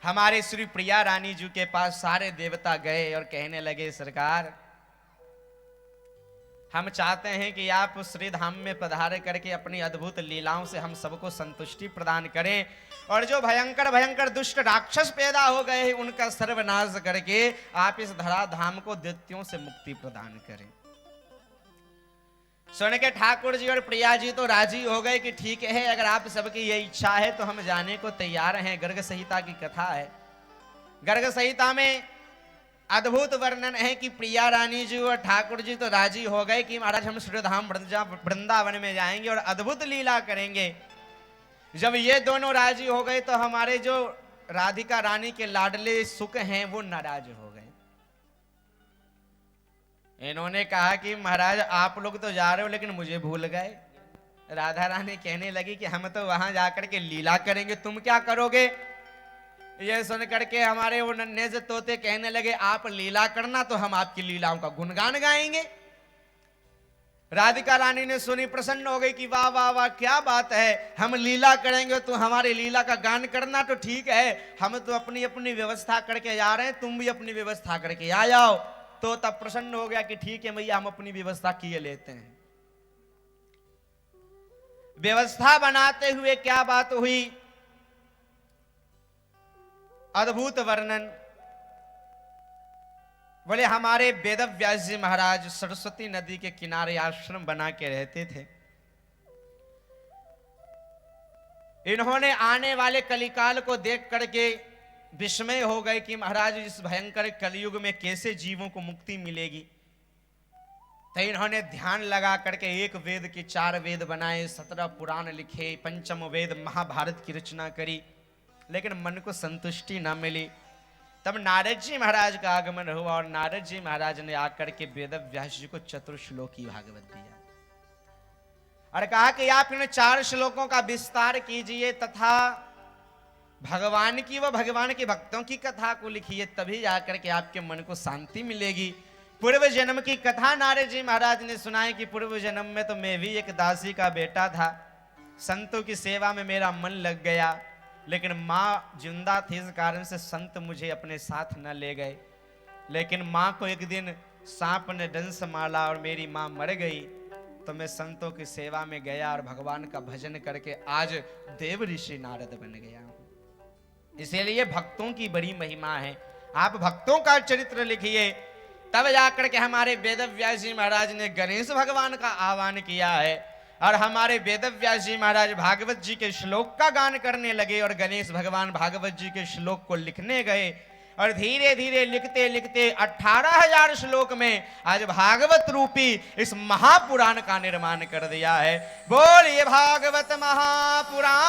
हमारे श्री प्रिया रानी जी के पास सारे देवता गए और कहने लगे, सरकार हम चाहते हैं कि आप श्री धाम में पधार करके अपनी अद्भुत लीलाओं से हम सबको संतुष्टि प्रदान करें और जो भयंकर भयंकर दुष्ट राक्षस पैदा हो गए हैं उनका सर्वनाश करके आप इस धरा धाम को दैत्यों से मुक्ति प्रदान करें। सुन के ठाकुर जी और प्रिया जी तो राजी हो गए कि ठीक है, अगर आप सबकी ये इच्छा है तो हम जाने को तैयार हैं। गर्ग संहिता की कथा है। गर्ग संहिता में अद्भुत वर्णन है कि प्रिया रानी जी और ठाकुर जी तो राजी हो गए कि महाराज हम श्रीधाम वृंदावन में जाएंगे और अद्भुत लीला करेंगे। जब ये दोनों राजी हो गए तो हमारे जो राधिका रानी के लाडले सुख हैं वो नाराज हो गए। इन्होंने कहा कि महाराज आप लोग तो जा रहे हो लेकिन मुझे भूल गए। राधा रानी कहने लगी कि हम तो वहां जाकर के लीला करेंगे, तुम क्या करोगे? ये सुन करके हमारे वो नन्हे से तोते कहने लगे, आप लीला करना तो हम आपकी लीलाओं का गुणगान गाएंगे। राधिका रानी ने सुनी, प्रसन्न हो गई कि वाह वाह वाह क्या बात है, हम लीला करेंगे तो हमारी लीला का गान करना तो ठीक है, हम तो अपनी अपनी व्यवस्था करके जा रहे हैं, तुम भी अपनी व्यवस्था करके आ जाओ। तो तब प्रसन्न हो गया कि ठीक है भैया हम अपनी व्यवस्था किए लेते हैं। व्यवस्था बनाते हुए क्या बात हुई, अद्भुत वर्णन। बोले हमारे वेद व्यास जी महाराज सरस्वती नदी के किनारे आश्रम बना के रहते थे। इन्होंने आने वाले कलिकाल को देख करके विस्मय हो गए कि महाराज इस भयंकर कलयुग में कैसे जीवों को मुक्ति मिलेगी। तो इन्होंने ध्यान लगा करके एक वेद के 4 वेद बनाए, 17 पुराण लिखे, पंचम वेद महाभारत की रचना करी, लेकिन मन को संतुष्टि न मिली। तब नारद जी महाराज का आगमन हुआ और नारद जी महाराज ने आकर के वेद व्यास जी को चतुर्श्लोकी भागवत दिया और कहा कि आप इन 4 श्लोकों का विस्तार कीजिए तथा भगवान की व भगवान के भक्तों की कथा को लिखिए, तभी जाकर के आपके मन को शांति मिलेगी। पूर्व जन्म की कथा नारद जी महाराज ने सुनाई कि पूर्व जन्म में तो मैं भी एक दासी का बेटा था, संतों की सेवा में मेरा मन लग गया, लेकिन माँ जिंदा थी इस कारण से संत मुझे अपने साथ न ले गए। लेकिन माँ को एक दिन सांप ने डंस मारा और मेरी माँ मर गई, तो मैं संतों की सेवा में गया और भगवान का भजन करके आज देव ऋषि नारद बन गया हूं। इसीलिए भक्तों की बड़ी महिमा है। आप भक्तों का चरित्र लिखिए, तब जाकर के हमारे वेद व्यास जी महाराज ने गणेश भगवान का आह्वान किया है और हमारे वेद व्यास जी महाराज भागवत जी के श्लोक का गान करने लगे और गणेश भगवान भागवत जी के श्लोक को लिखने गए और धीरे धीरे लिखते लिखते 18,000 श्लोक में आज भागवत रूपी इस महापुराण का निर्माण कर दिया है। बोलिए भागवत महापुराण